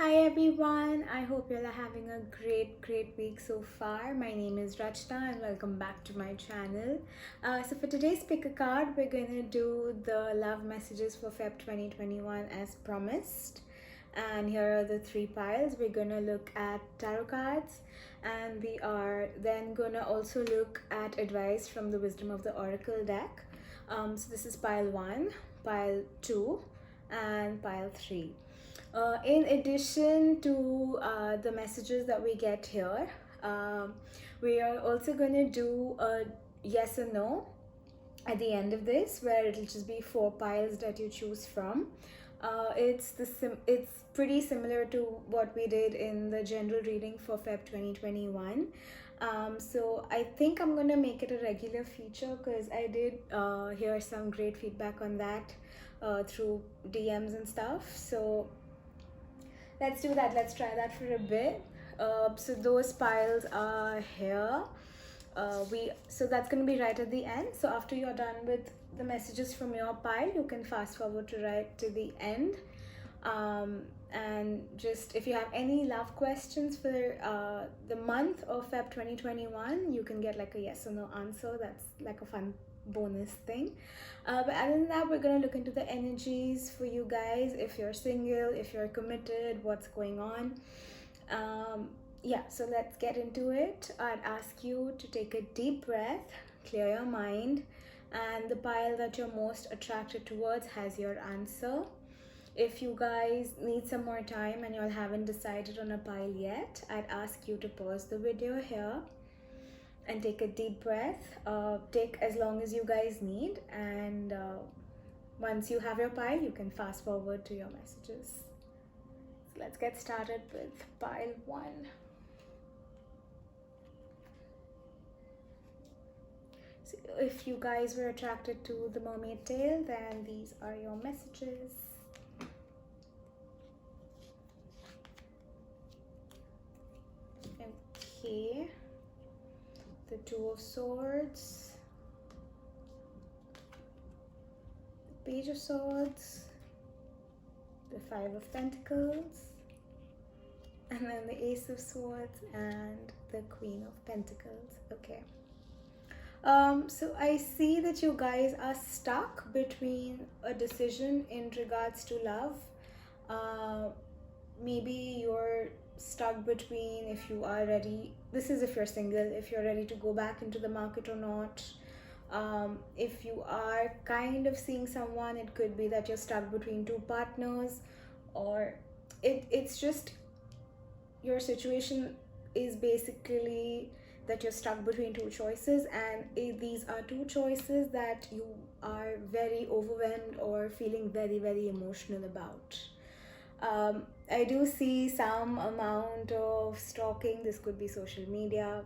Hi everyone, I hope you're having a great week so far. My name is Rrachna and welcome back to my channel. So for today's pick a card, we're going to do the love messages for Feb 2021 as promised. And here are the three piles. We're going to look at tarot cards, and we are then going to also look at advice from the Wisdom of the Oracle deck. So this is pile 1, pile 2 and pile 3. In addition to the messages that we get here, we are also going to do a yes or no at the end of this, where it'll just be 4 piles that you choose from. It's pretty similar to what we did in the general reading for Feb 2021. So I think I'm gonna make it a regular feature because I did hear some great feedback on that through DMs and stuff. So let's do that. Let's try that for a bit. So those piles are here. So that's going to be right at the end. So after you're done with the messages from your pile, you can fast forward to right to the end. And just if you have any love questions for the month of Feb 2021, you can get like a yes or no answer. That's like a fun bonus thing. But other than that, we're going to look into the energies for you guys. If you're single, if you're committed, what's going on. Yeah, so let's get into it. I'd ask you to take a deep breath, clear your mind, and the pile that you're most attracted towards has your answer. If you guys need some more time and you all haven't decided on a pile yet, I'd ask you to pause the video here and take a deep breath. Take as long as you guys need, and once you have your pile, you can fast forward to your messages. So let's get started with pile 1. So if you guys were attracted to the mermaid tail, then these are your messages. Okay, the Two of Swords, the Page of Swords, the Five of Pentacles, and then the Ace of Swords and the Queen of Pentacles. Okay. So I see that you guys are stuck between a decision in regards to love. Maybe you're stuck between if you are ready. This is if you're single, if you're ready to go back into the market or not. If you are kind of seeing someone, it could be that you're stuck between 2 partners, or it's just your situation is basically that you're stuck between 2 choices, and these are 2 choices that you are very overwhelmed or feeling very emotional about. I do see some amount of stalking. This could be social media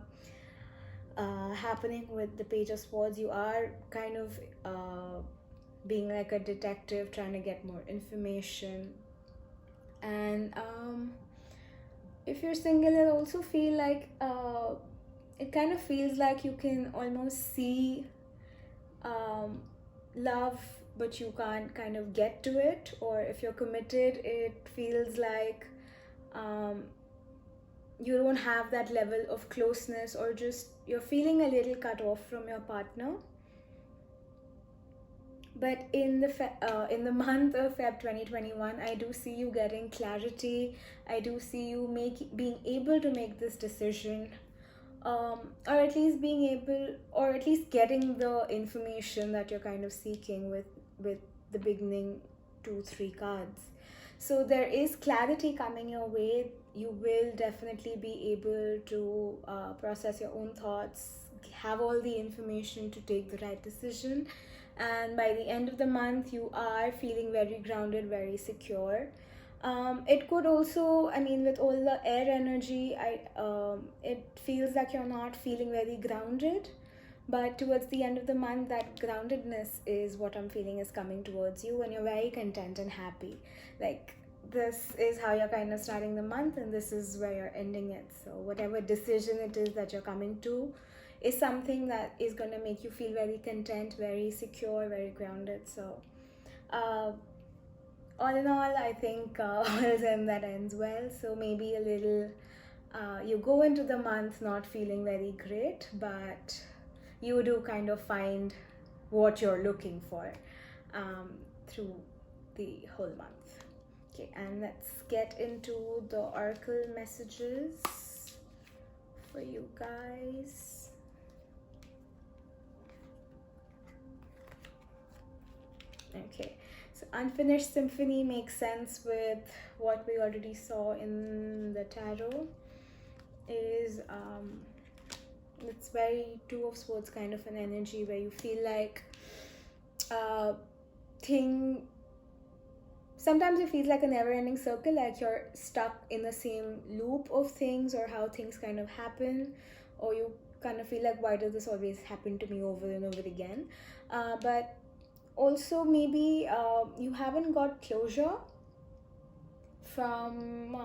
happening with the Page of Swords. You are kind of being like a detective, trying to get more information. And if you're single, I also feel like it kind of feels like you can almost see love, but you can't kind of get to it. Or if you're committed, it feels like you don't have that level of closeness, or just you're feeling a little cut off from your partner. But in the month of Feb 2021, I do see you getting clarity. I do see you being able to make this decision, or at least being able, or at least getting the information that you're kind of seeking with the beginning 2-3 cards. So there is clarity coming your way. You will definitely be able to process your own thoughts, have all the information to take the right decision. And by the end of the month, you are feeling very grounded, very secure. It could also, I mean, with all the air energy, it feels like you're not feeling very grounded. But towards the end of the month, that groundedness is what I'm feeling is coming towards you, and you're very content and happy. Like, this is how you're kind of starting the month, and this is where you're ending it. So whatever decision it is that you're coming to is something that is going to make you feel very content, very secure, very grounded. So all in all, I think all's end that ends well. So maybe a little, you go into the month not feeling very great, but you do kind of find what you're looking for through the whole month. Okay, and let's get into the oracle messages for you guys. Okay, so unfinished symphony makes sense with what we already saw in the tarot. Is it's very Two of Swords kind of an energy where you feel like sometimes it feels like a never-ending circle, like you're stuck in the same loop of things or how things kind of happen, or you kind of feel like, why does this always happen to me over and over again? But also maybe you haven't got closure from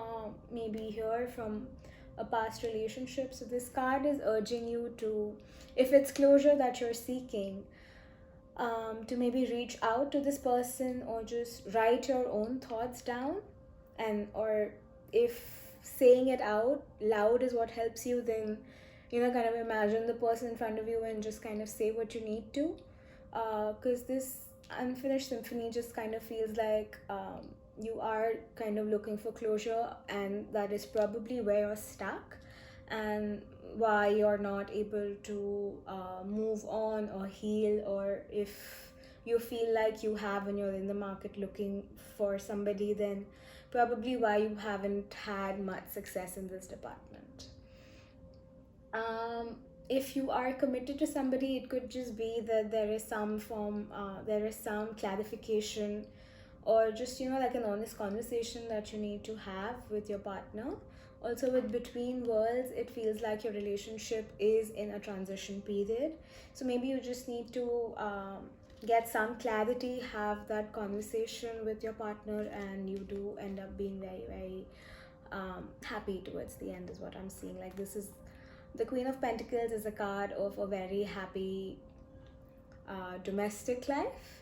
maybe here from a past relationship. So this card is urging you to, if it's closure that you're seeking, to maybe reach out to this person or just write your own thoughts down, and or if saying it out loud is what helps you, then kind of imagine the person in front of you and just kind of say what you need to, because this unfinished symphony just kind of feels like you are kind of looking for closure, and that is probably where you're stuck and why you're not able to move on or heal, or if you feel like you have and you're in the market looking for somebody, then probably why you haven't had much success in this department. If you are committed to somebody, it could just be that there is some clarification, or just like an honest conversation that you need to have with your partner. Also with between worlds, it feels like your relationship is in a transition period, so maybe you just need to get some clarity, have that conversation with your partner, and you do end up being very, very happy towards the end is what I'm seeing. Like, this is the Queen of Pentacles is a card of a very happy domestic life.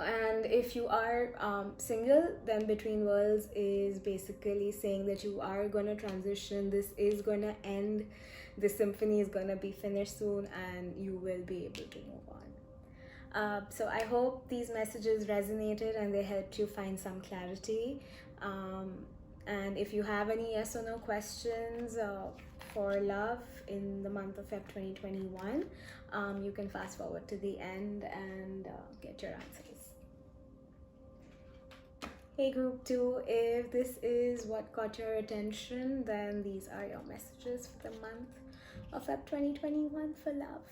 And if you are single, then Between Worlds is basically saying that you are going to transition. This is going to end. The symphony is going to be finished soon, and you will be able to move on. So I hope these messages resonated and they helped you find some clarity. And if you have any yes or no questions for love in the month of Feb 2021, you can fast forward to the end and get your answers. Hey group 2, if this is what caught your attention, then these are your messages for the month of Feb 2021 for love.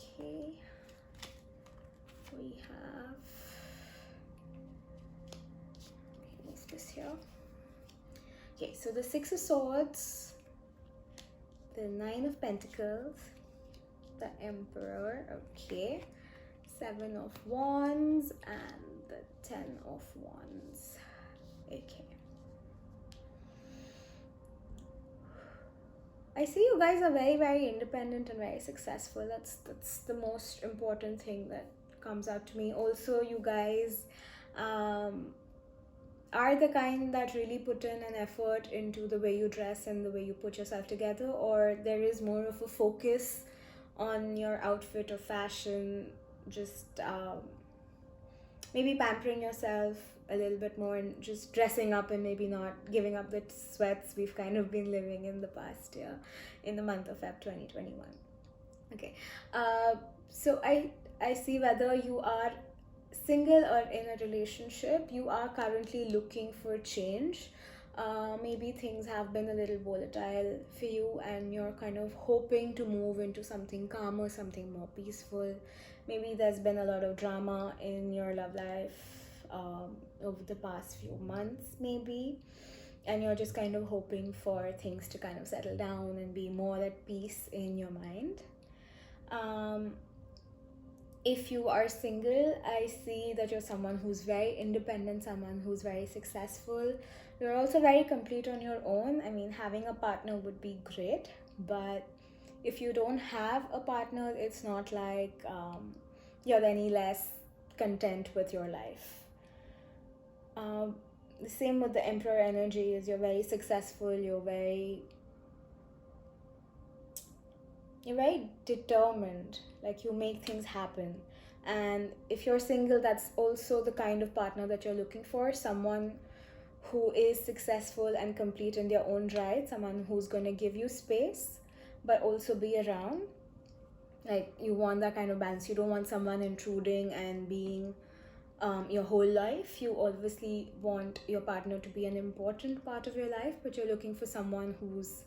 Okay, we have, what's this here? Okay, so the Six of Swords, the Nine of Pentacles, the Emperor, okay, Seven of Wands, and the Ten of Wands. Okay. I see you guys are very, very independent and very successful. That's the most important thing that comes out to me. Also, you guys are the kind that really put in an effort into the way you dress and the way you put yourself together, or there is more of a focus on your outfit or fashion, just maybe pampering yourself a little bit more and just dressing up and maybe not giving up the sweats we've kind of been living in the past year in the month of Feb 2021. Okay, so I see whether you are single or in a relationship, you are currently looking for change. Maybe things have been a little volatile for you and you're kind of hoping to move into something calmer, something more peaceful. Maybe there's been a lot of drama in your love life over the past few months maybe, and you're just kind of hoping for things to kind of settle down and be more at peace in your mind. If you are single, I see that you're someone who's very independent, someone who's very successful. You're also very complete on your own. I mean, having a partner would be great, but if you don't have a partner, it's not like you're any less content with your life. The same with the Emperor energy is you're very successful, you're very determined, like you make things happen. And if you're single, that's also the kind of partner that you're looking for, someone who is successful and complete in their own right, someone who's going to give you space but also be around. Like, you want that kind of balance. You don't want someone intruding and being your whole life. You obviously want your partner to be an important part of your life, but you're looking for someone who's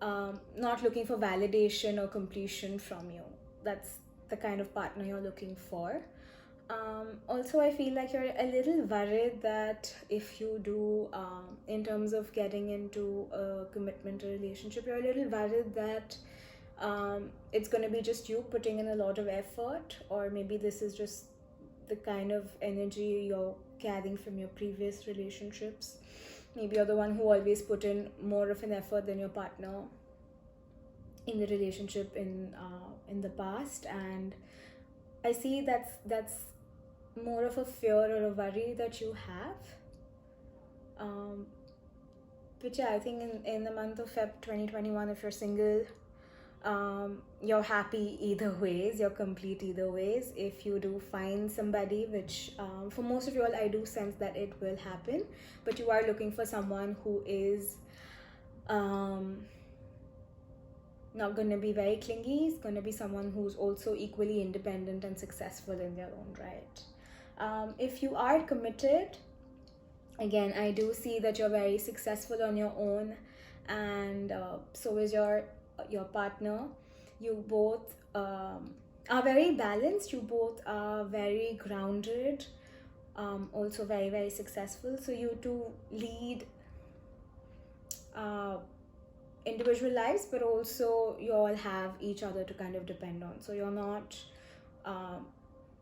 not looking for validation or completion from you. That's the kind of partner you're looking for. Also, I feel like you're a little worried that if you do, in terms of getting into a commitment or relationship, you're a little worried that it's going to be just you putting in a lot of effort, or maybe this is just the kind of energy you're carrying from your previous relationships. Maybe you're the one who always put in more of an effort than your partner in the relationship in the past, and I see that's more of a fear or a worry that you have. But yeah, I think in the month of Feb 2021, if you're single, you're happy either ways, you're complete either ways. If you do find somebody, which for most of you all, I do sense that it will happen, but you are looking for someone who is not going to be very clingy. It's going to be someone who's also equally independent and successful in their own right. If you are committed, again, I do see that you're very successful on your own, and so is your partner. You both are very balanced. You both are very grounded, also very, very successful. So you two lead individual lives, but also you all have each other to kind of depend on. So you're not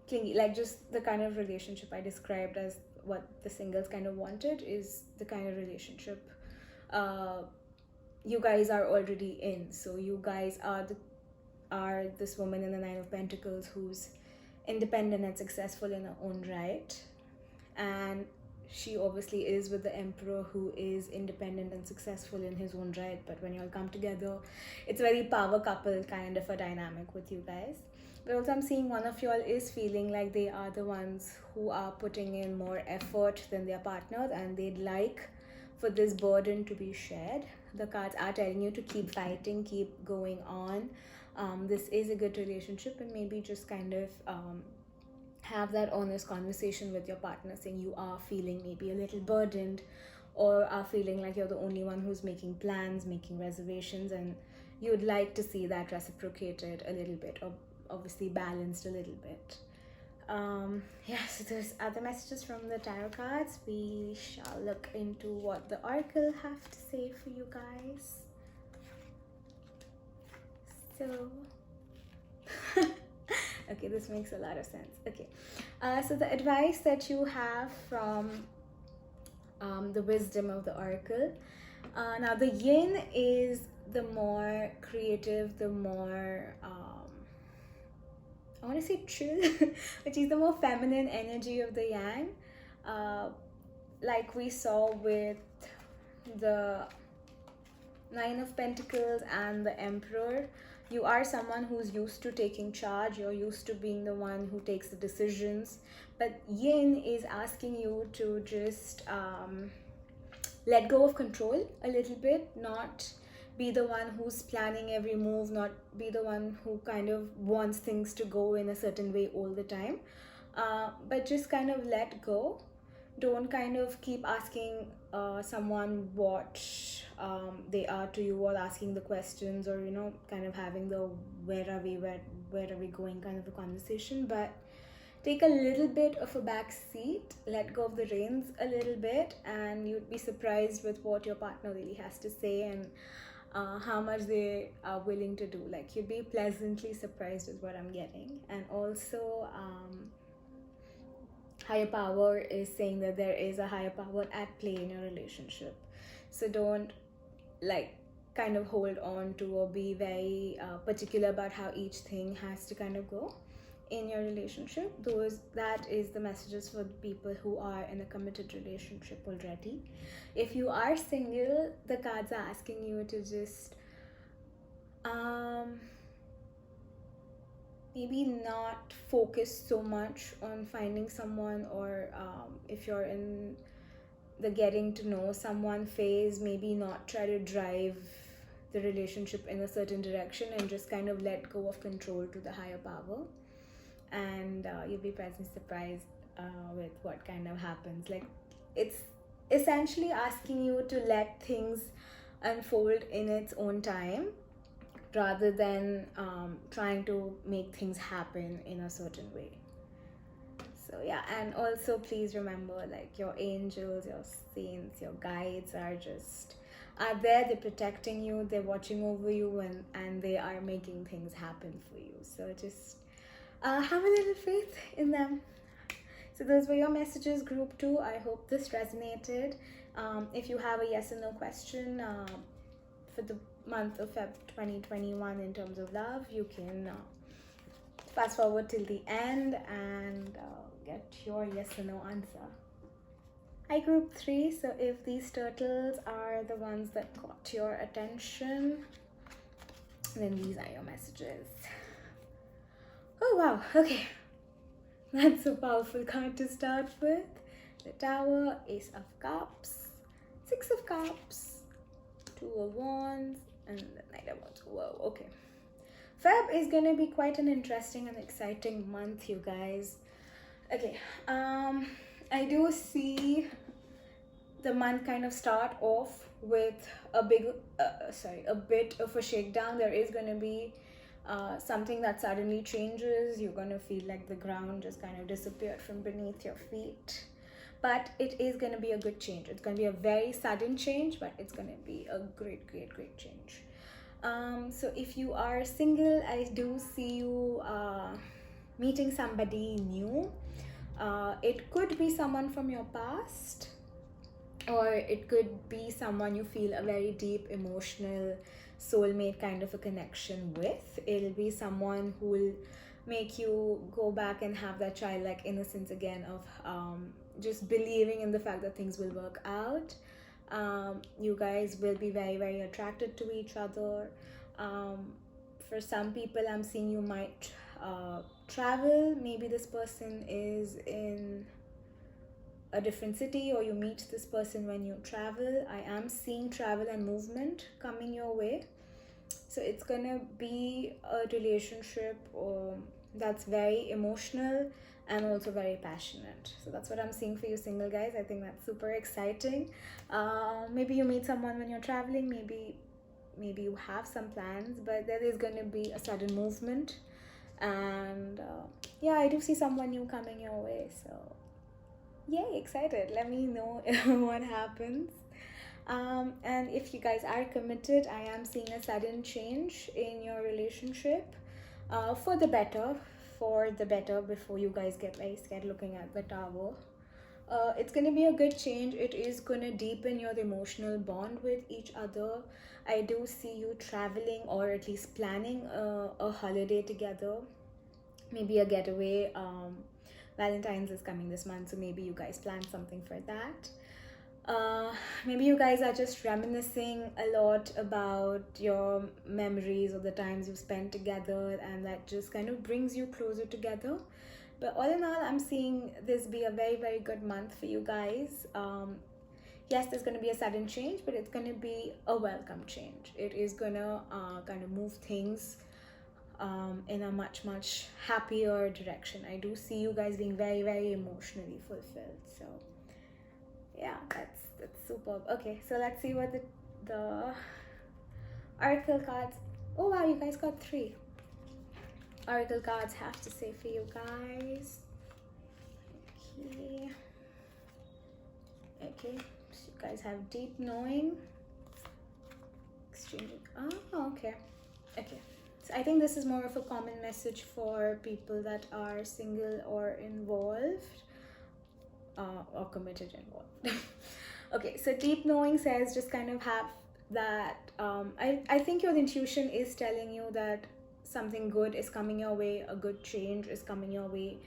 clingy. Like, just the kind of relationship I described as what the singles kind of wanted is the kind of relationship you guys are already in. So you guys are this woman in the Nine of Pentacles who's independent and successful in her own right, and she obviously is with the Emperor, who is independent and successful in his own right. But when you all come together, it's a very power couple kind of a dynamic with you guys. But also, I'm seeing one of you all is feeling like they are the ones who are putting in more effort than their partners, and they'd like for this burden to be shared. The cards are telling you to keep fighting, keep going on. This is a good relationship, and maybe just kind of have that honest conversation with your partner, saying you are feeling maybe a little burdened, or are feeling like you're the only one who's making plans, making reservations, and you'd like to see that reciprocated a little bit, or obviously balanced a little bit. So there's other messages from the tarot cards. We shall look into what the Oracle have to say for you guys. So okay, this makes a lot of sense. Okay, so the advice that you have from the wisdom of the Oracle. Now the yin is the more creative, the more I want to say chill, which is the more feminine energy of the yang. Like we saw with the Nine of Pentacles and the Emperor, you are someone who's used to taking charge. You're used to being the one who takes the decisions. But yin is asking you to just let go of control a little bit, not be the one who's planning every move, not be the one who kind of wants things to go in a certain way all the time, but just kind of let go. Don't kind of keep asking someone what they are to you, or asking the questions, or kind of having the where are we going kind of a conversation, but take a little bit of a back seat, let go of the reins a little bit, and you'd be surprised with what your partner really has to say, and how much they are willing to do. Like, you'd be pleasantly surprised is what I'm getting. And also higher power is saying that there is a higher power at play in your relationship. So don't kind of hold on to or be very particular about how each thing has to kind of go. in your relationship. That is the messages for the people who are in a committed relationship already. If you are single, the cards are asking you to just maybe not focus so much on finding someone, or if you're in the getting to know someone phase, maybe not try to drive the relationship in a certain direction and just kind of let go of control to the higher power, and you'll be pleasantly surprised with what kind of happens. Like, it's essentially asking you to let things unfold in its own time, rather than trying to make things happen in a certain way. So yeah, and also please remember, like, your angels, your saints, your guides are there. They're protecting you, they're watching over you, and they are making things happen for you. So just have a little faith in them. So those were your messages, group 2. I hope this resonated. If you have a yes or no question for the month of Feb 2021 in terms of love, you can fast forward till the end and get your yes or no answer. Hi, group 3. So if these turtles are the ones that caught your attention, then these are your messages. Oh wow, okay. That's a powerful card to start with. The Tower, Ace of Cups, Six of Cups, Two of Wands, and the Knight of Wands. Whoa, okay. Feb is gonna be quite an interesting and exciting month, you guys. Okay, I do see the month kind of start off with a bit of a shakedown. There is gonna be something that suddenly changes. You're gonna feel like the ground just kind of disappeared from beneath your feet. But it is going to be a good change. It's going to be a very sudden change, but it's going to be a great change. So if you are single, I do see you meeting somebody new. It could be someone from your past, or it could be someone you feel a very deep emotional soulmate kind of a connection with. It'll be someone who will make you go back and have that childlike innocence again of just believing in the fact that things will work out. You guys will be very attracted to each other. For some people, I'm seeing you might travel. Maybe this person is in a different city, or you meet this person when you travel. I am seeing travel and movement coming your way. So it's gonna be a relationship that's very emotional and also very passionate. So that's what I'm seeing for you single guys. I think that's super exciting. Maybe you meet someone when you're traveling, maybe you have some plans, but there is going to be a sudden movement. And yeah, I do see someone new coming your way. So yay, excited. Let me know what happens. And if you guys are committed, I am seeing a sudden change in your relationship for the better, before you guys get very scared looking at the Tower. It's going to be a good change. It is going to deepen your emotional bond with each other. I do see you traveling, or at least planning a holiday together, maybe a getaway. Valentine's is coming this month, so maybe you guys plan something for that. Maybe you guys are just reminiscing a lot about your memories or the times you've spent together, and that just kind of brings you closer together. But all in all, I'm seeing this be a very good month for you guys. Yes, there's going to be a sudden change, but it's going to be a welcome change. It is going to kind of move things in a much happier direction. I do see you guys being very emotionally fulfilled. So yeah, that's superb. Okay, so let's see what the Oracle cards. Oh wow, you guys got 3 Oracle cards have to say for you guys. Okay, so you guys have deep knowing, exchanging. Oh, okay. So I think this is more of a common message for people that are single or involved, or committed involved. Okay, so deep knowing says just kind of have that. I think your intuition is telling you that something good is coming your way, a good change is coming your way.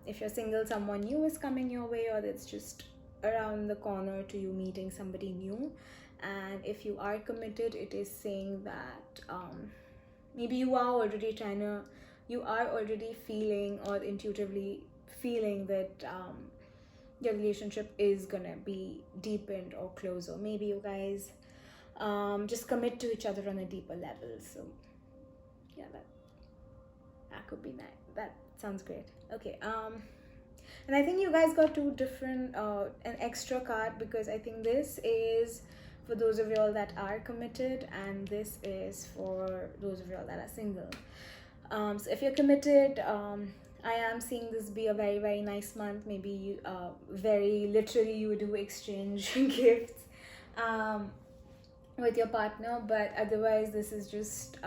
If you're single, someone new is coming your way, or it's just around the corner to you meeting somebody new. And if you are committed, it is saying that maybe you are already feeling or intuitively feeling that your relationship is gonna be deepened or closer. Maybe you guys just commit to each other on a deeper level. So yeah, that could be nice. That sounds great. Okay, and I think you guys got two different an extra card, because I think this is for those of y'all that are committed, and this is for those of y'all that are single. So if you're committed, I am seeing this be a very, very nice month. Maybe you, very literally you do exchange gifts with your partner, but otherwise this is just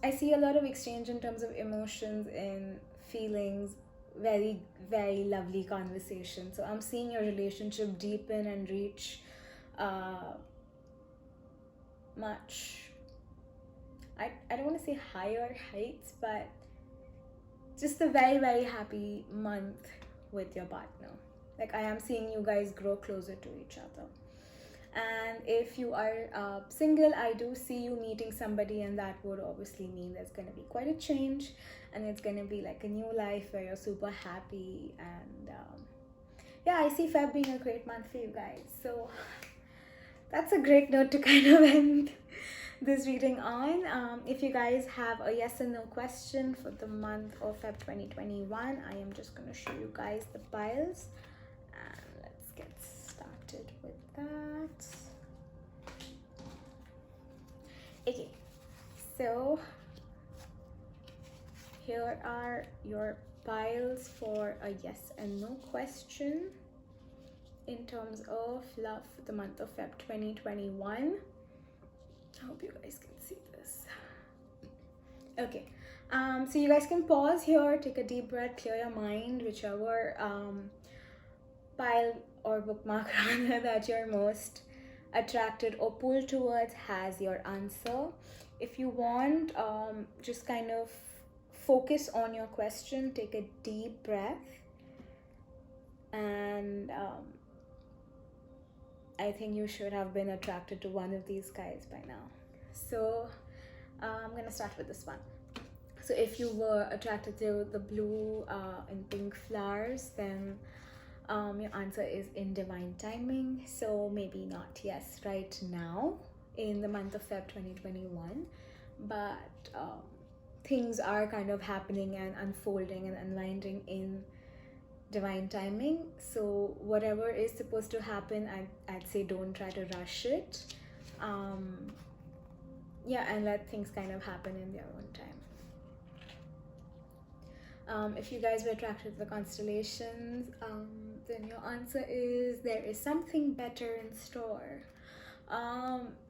I see a lot of exchange in terms of emotions and feelings, very, very lovely conversation. So I'm seeing your relationship deepen and reach much, I don't want to say higher heights, but just a very, very happy month with your partner. Like, I am seeing you guys grow closer to each other. And if you are single, I do see you meeting somebody, and that would obviously mean there's going to be quite a change, and it's going to be like a new life where you're super happy. And yeah, I see Feb being a great month for you guys. So that's a great note to kind of end this reading on. If you guys have a yes or no question for the month of Feb 2021, I am just going to show you guys the piles, and let's get started with that. Okay, so here are your piles for a yes and no question in terms of love for the month of Feb 2021. I hope you guys can see this. Okay, so you guys can pause here, take a deep breath, clear your mind, whichever pile or bookmark rather that you're most attracted or pulled towards has your answer. If you want, just kind of focus on your question, take a deep breath, and I think you should have been attracted to one of these guys by now. So I'm gonna start with this one. So if you were attracted to the blue and pink flowers, then your answer is in divine timing. So maybe not yes right now in the month of Feb 2021, but things are kind of happening and unfolding and unwinding in divine timing. So whatever is supposed to happen, I'd say don't try to rush it. Yeah, and let things kind of happen in their own time. If you guys were attracted to the constellations, then your answer is there is something better in store.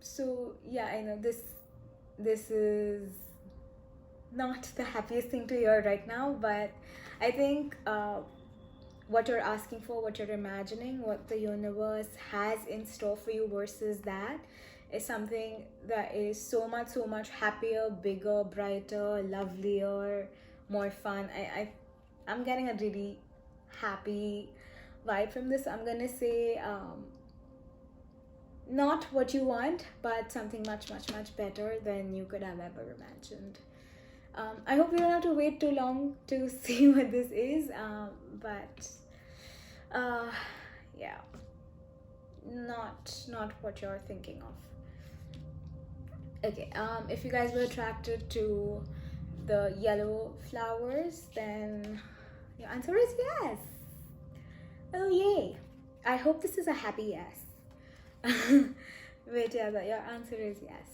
So yeah, I know this is not the happiest thing to hear right now, but I think what you're asking for, what you're imagining, what the universe has in store for you versus that is something that is so much happier, bigger, brighter, lovelier, more fun. I'm getting a really happy vibe from this. I'm gonna say not what you want, but something much better than you could have ever imagined. I hope you don't have to wait too long to see what this is, but yeah, not what you're thinking of. Okay, if you guys were attracted to the yellow flowers, then your answer is yes. Oh yay, I hope this is a happy yes. But yeah, your answer is yes.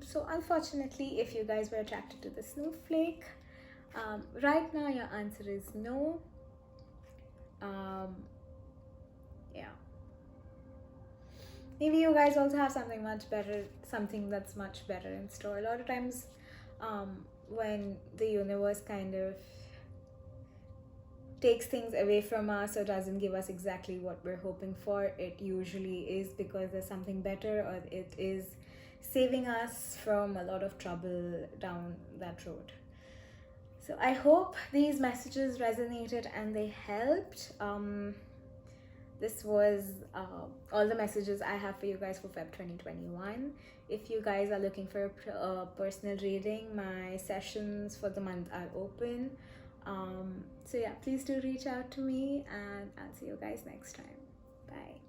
So unfortunately, if you guys were attracted to the snowflake, right now your answer is no. Yeah, maybe you guys also have something much better, something that's much better in store. A lot of times when the universe kind of takes things away from us or doesn't give us exactly what we're hoping for, it usually is because there's something better, or it is saving us from a lot of trouble down that road. So I hope these messages resonated and they helped. This was all the messages I have for you guys for Feb 2021. If you guys are looking for a personal reading, my sessions for the month are open. So yeah, please do reach out to me, and I'll see you guys next time. Bye.